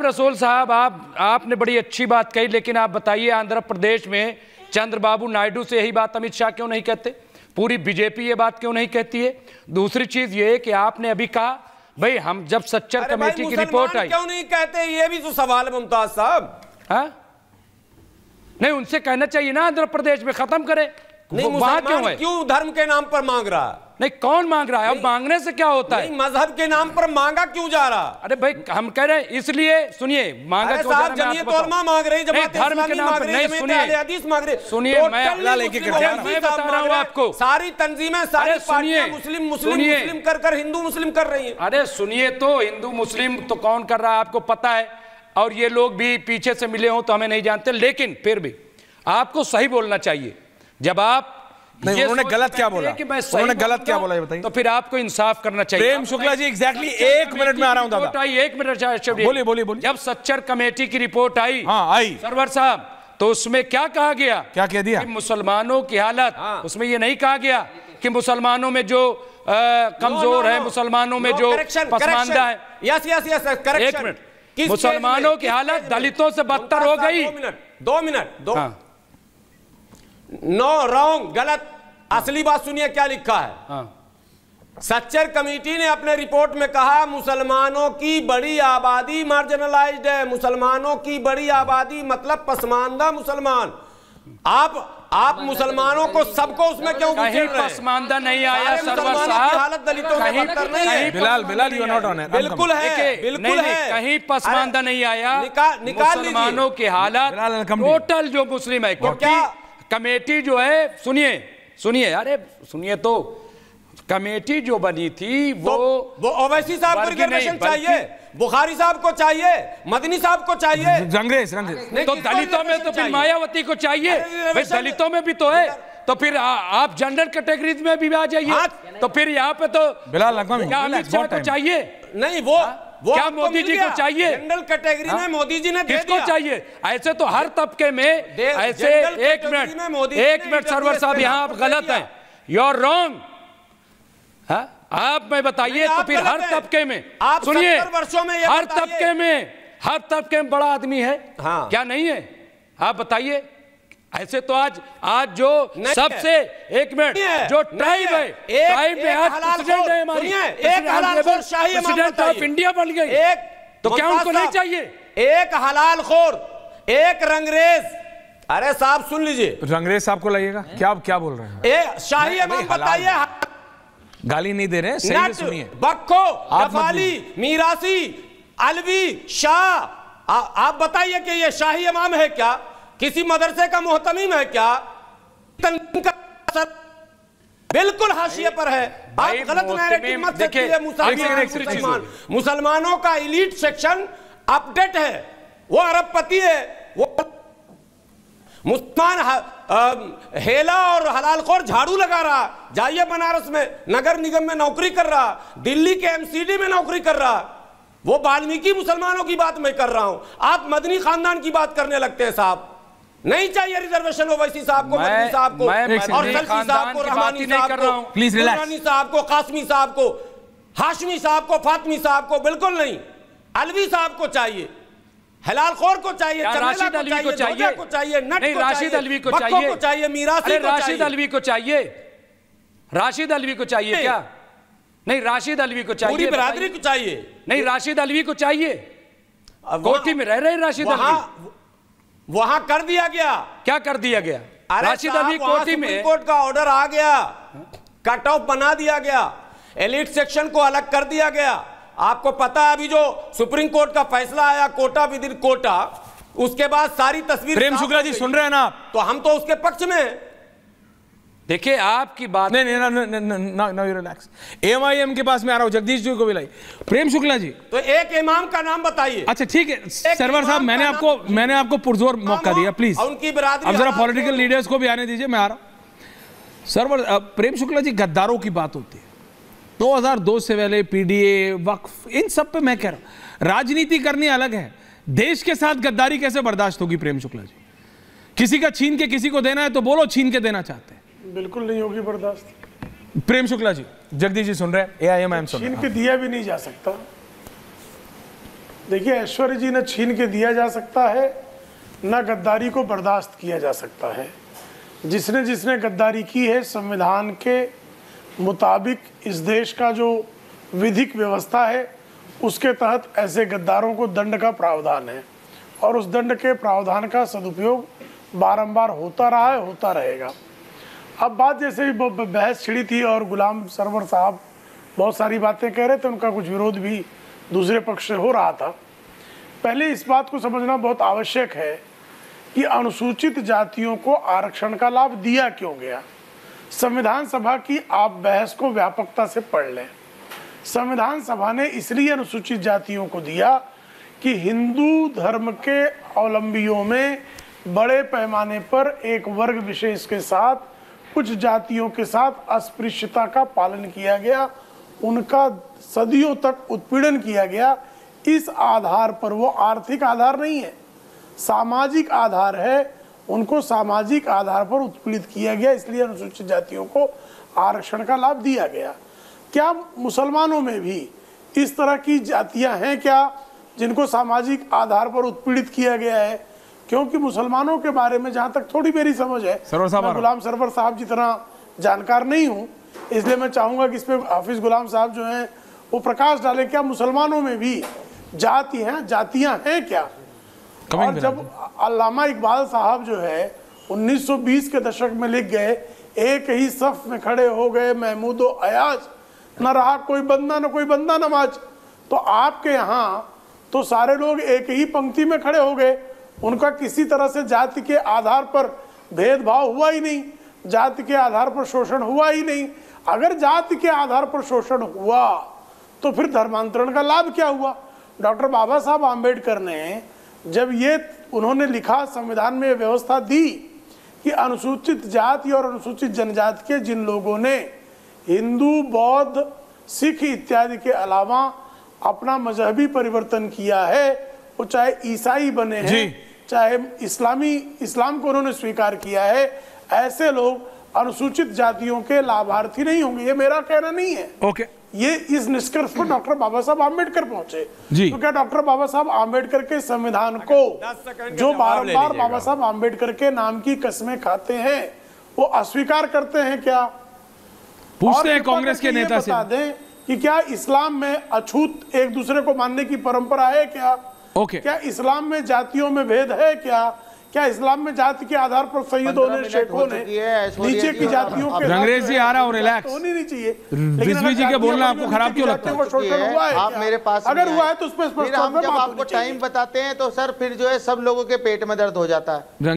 रसूल साहब, आपने बड़ी अच्छी बात कही, लेकिन आप बताइए आंध्र प्रदेश में चंद्रबाबू नायडू से यही बात अमित शाह क्यों नहीं कहते? पूरी बीजेपी ये बात क्यों नहीं कहती है? दूसरी चीज ये कि आपने अभी कहा भाई हम जब सच्चर कमेटी की रिपोर्ट आई, क्यों नहीं कहते? ये भी तो सवाल है मुमताज साहब। हाँ नहीं, उनसे कहना चाहिए ना आंध्र प्रदेश में खत्म करे। नहीं, मुसलमान क्यों धर्म के नाम पर मांग रहा है? नहीं, कौन मांग रहा है? अब मांगने से क्या होता है? मजहब के नाम पर मांगा क्यों जा रहा? अरे भाई हम कह रहे हैं इसलिए, सुनिए मांगा क्यों जा रहा है? जमीयत उलमा मांग रही, जमात धर्म के नाम पर नहीं, सुनिए हदीस मांग रही, सुनिए मैं बता रहा हूँ आपको, सारी तंजीमें, सारी पार्टियां मुस्लिम मुस्लिम कर हिंदू मुस्लिम कर रही है। अरे सुनिए, तो हिंदू मुस्लिम तो कौन कर रहा है आपको पता है, और ये लोग भी पीछे से मिले हों तो हमें नहीं जानते, लेकिन फिर भी आपको सही बोलना चाहिए। जब आप नहीं, उन्होंने गलत क्या बोला? उन्होंने गलत क्या बोला ये बताइए। तो फिर आपको इंसाफ करना चाहिए। प्रेम शुक्ला जी एग्जैक्टली 1 मिनट में आ रहा हूं दादा। 1 मिनट बोलिए बोलिए। जब सच्चर कमेटी की रिपोर्ट आई, हाँ आई सरवर साहब, तो उसमें क्या कहा गया? क्या कह दिया? कि मुसलमानों की हालत, उसमें ये नहीं कहा गया कि मुसलमानों में जो कमजोर है, मुसलमानों में जो पसमानदा है, एक मिनट, मुसलमानों की हालत दलितों से बदतर हो गई। 2 मिनट नो रॉन्ग, गलत। असली बात सुनिए क्या लिखा है। सच्चर कमेटी ने अपने रिपोर्ट में कहा मुसलमानों की बड़ी आबादी मार्जिनलाइज्ड है। मुसलमानों की बड़ी आबादी मतलब पसमानदा मुसलमान। आप मुसलमानों को सबको उसमें क्यों कहीं पसमानदा नहीं आया सरवर साहब? हालत दलितों से बदतर नहीं है। Bilal you are not on it. बिल्कुल है, बिल्कुल है। कहीं पसमानदा नहीं आया। मुसलमानों की हालत टोटल जो मुस्लिम है, क्योंकि कमेटी जो है, सुनिए अरे सुनिए, तो कमेटी जो बनी थी वो ओवैसी साहब को रिजर्वेशन चाहिए, बुखारी साहब को चाहिए, मदनी साहब को चाहिए, रंगरेज तो दलितों में तो फिर मायावती को चाहिए भाई, दलितों में भी तो है, तो फिर आप जनरल कैटेगरीज में भी आ जाइए। तो फिर यहाँ पे तो बिलाल अमित शाह को चाहिए नहीं, वो क्या मोदी जी को चाहिए? जनरल कैटेगरी में मोदी जी ने किसको चाहिए? ऐसे तो हर तबके में ऐसे। एक मिनट सरवर साहब, यहाँ आप गलत हैं, यू आर रॉन्ग। आप मैं बताइए, तो फिर हर तबके में सुनिए, हर तबके में बड़ा आदमी है क्या नहीं है? आप बताइए। ऐसे तो आज जो सबसे, एक मिनट, जो ट्राइब है, ट्राइब में आज प्रेसिडेंट है हमारी, प्रेसिडेंट ऑफ इंडिया बन गई, तो क्या उनको नहीं चाहिए? एक हलाल खोर, एक रंगरेज। अरे साहब सुन लीजिए, रंगरेज साहब को लाइएगा। क्या बोल रहे हैं? शाही इमाम बताइए, गाली नहीं दे रहे हैं, सही सुनिए। बक्को, अफाली, मीरासी, अलवी, शाह, आप बताइए कि ये शाही इमाम है क्या? किसी मदरसे का मोहतमीम है क्या? बिल्कुल हाशिए पर है। आप गलत नैरेटिव मत देखिए। मुसलमानों का एलीट सेक्शन अपडेट है, वो अरबपति है, वो मुसलमान हेला और हलालखोर झाड़ू लगा रहा, जाइए बनारस में नगर निगम में नौकरी कर रहा, दिल्ली के एमसीडी में नौकरी कर रहा। वो वाल्मीकि मुसलमानों की बात मैं कर रहा हूं, आप मदनी खानदान की बात करने लगते हैं। साहब नहीं चाहिए रिजर्वेशन ओवैसी साहब को, मदनी साहब को, और सल्फी साहब को, रहमानी साहब को, दुरानी साहब को, कासमी साहब को, हाशमी साहब को, फातमी साहब को बिल्कुल नहीं। अलवी साहब को चाहिए, हलालखोर को चाहिए, राशिद अलवी को चाहिए, नट को राशिद अलवी को चाहिए, मीरासी को राशिद अलवी को चाहिए, राशिद अलवी को चाहिए क्या? नहीं, राशिद अलवी को चाहिए, पूरी बिरादरी को चाहिए। नहीं, राशिद अलवी को चाहिए। कोठी में रह रहे राशिद अलवी, वहां कर दिया गया। क्या कर दिया गया? राशिद अलवी कोठी में, कोर्ट का ऑर्डर आ गया, कट ऑफ बना दिया गया, एलिट सेक्शन को अलग कर दिया गया। आपको पता है अभी जो सुप्रीम कोर्ट का फैसला आया, कोटा विद इन कोटा, उसके बाद सारी तस्वीर। प्रेम शुक्ला जी सुन रहे हैं ना? तो हम तो उसके पक्ष में। देखिए आपकी बात नहीं, रिलैक्स। एमआईएम के पास में आ रहा हूं, जगदीश जी को भी लाई। प्रेम शुक्ला जी, तो एक इमाम का नाम बताइए। अच्छा ठीक है सरवर साहब, मैंने आपको पुरजोर मौका दिया, प्लीज उनकी बिरादरी। अब जरा पॉलिटिकल लीडर्स को भी आने दीजिए, मैं आ रहा हूं। सरवर प्रेम शुक्ला जी, गद्दारों की बात होती है, 2002 से पहले पीडीए, वक्फ, इन सब पे मैं कह रहा हूं राजनीति करनी अलग है। देश के साथ गद्दारी कैसे बर्दाश्त होगी? प्रेम शुक्ला जी, किसी का छीन के किसी को देना है तो बोलो छीन के देना चाहते हैं, बिल्कुल नहीं होगी बर्दाश्त। प्रेम शुक्ला जी, जगदीश जी सुन रहे हैं, एआईएमआईएम सुन रहे हैं, छीन के दिया भी नहीं जा सकता। देखिए, ऐश्वर्य जी, न छीन के दिया जा सकता है, न गद्दारी को बर्दाश्त किया जा सकता है। जिसने जिसने गद्दारी की है, संविधान के मुताबिक इस देश का जो विधिक व्यवस्था है उसके तहत ऐसे गद्दारों को दंड का प्रावधान है, और उस दंड के प्रावधान का सदुपयोग बारंबार होता रहा है, होता रहेगा। अब बात जैसे ही बहस छिड़ी थी और गुलाम सरवर साहब बहुत सारी बातें कह रहे थे, उनका कुछ विरोध भी दूसरे पक्ष से हो रहा था। पहले इस बात को समझना बहुत आवश्यक है कि अनुसूचित जातियों को आरक्षण का लाभ दिया क्यों गया। संविधान सभा की आप बहस को व्यापकता से पढ़ लें। संविधान सभा ने इसलिए अनुसूचित जातियों को दिया कि हिंदू धर्म के अवलंबियों में बड़े पैमाने पर एक वर्ग विशेष के साथ, कुछ जातियों के साथ अस्पृश्यता का पालन किया गया, उनका सदियों तक उत्पीड़न किया गया। इस आधार पर, वो आर्थिक आधार नहीं है, सामाजिक आधार है, उनको सामाजिक आधार पर उत्पीड़ित किया गया, इसलिए अनुसूचित जातियों को आरक्षण का लाभ दिया गया। क्या मुसलमानों में भी इस तरह की जातियां हैं क्या जिनको सामाजिक आधार पर उत्पीड़ित किया गया है? क्योंकि मुसलमानों के बारे में जहां तक थोड़ी मेरी समझ है, मैं गुलाम सरवर साहब जितना जानकार नहीं हूं, इसलिए मैं चाहूंगा कि इस पे हाफिज गुलाम साहब जो हैं वो प्रकाश डालें। क्या मुसलमानों में भी जातियां हैं क्या? और जब अल्लामा इकबाल साहब जो है 1920 के दशक में लिख गए, एक ही सफ में खड़े हो गए महमूद व अयाज, न रहा कोई बंदा न कोई बंदा नमाज, तो आपके यहाँ तो सारे लोग एक ही पंक्ति में खड़े हो गए, उनका किसी तरह से जाति के आधार पर भेदभाव हुआ ही नहीं, जाति के आधार पर शोषण हुआ ही नहीं। अगर जाति के आधार पर शोषण हुआ तो फिर धर्मांतरण का लाभ क्या हुआ? डॉक्टर बाबा साहब आम्बेडकर ने जब ये उन्होंने लिखा, संविधान में व्यवस्था दी कि अनुसूचित जाति और अनुसूचित जनजाति के जिन लोगों ने हिंदू, बौद्ध, सिख इत्यादि के अलावा अपना मजहबी परिवर्तन किया है, वो चाहे ईसाई बने हैं, चाहे इस्लाम को उन्होंने स्वीकार किया है, ऐसे लोग अनुसूचित जातियों के लाभार्थी नहीं होंगे। ये मेरा कहना नहीं है। ओके। ये इस निष्कर्ष पर डॉक्टर बाबा साहब आम्बेडकर पहुंचे। तो क्या डॉक्टर बाबा साहब आम्बेडकर के संविधान को जो बारंबार बाबा साहब आम्बेडकर के नाम की कस्में खाते हैं वो अस्वीकार करते हैं क्या? पूछते हैं कांग्रेस के नेता से, बता दें कि क्या इस्लाम में अछूत एक दूसरे को मानने की परंपरा है क्या? क्या इस्लाम में जातियों में भेद है क्या? क्या इस्लाम में जाति के आधार पर सैयदों ने, शेखों ने नीचे की जातियों के रंगरेज जी आ रहा हूं, रिलैक्स होनी नहीं चाहिए। रिजवी जी के बोलना आपको खराब क्यों लगता है? शोषण हुआ है आप मेरे पास अगर हुआ है तो उस पर हम जब आपको टाइम बताते हैं तो सर फिर जो है सब लोगों के पेट में दर्द हो जाता है।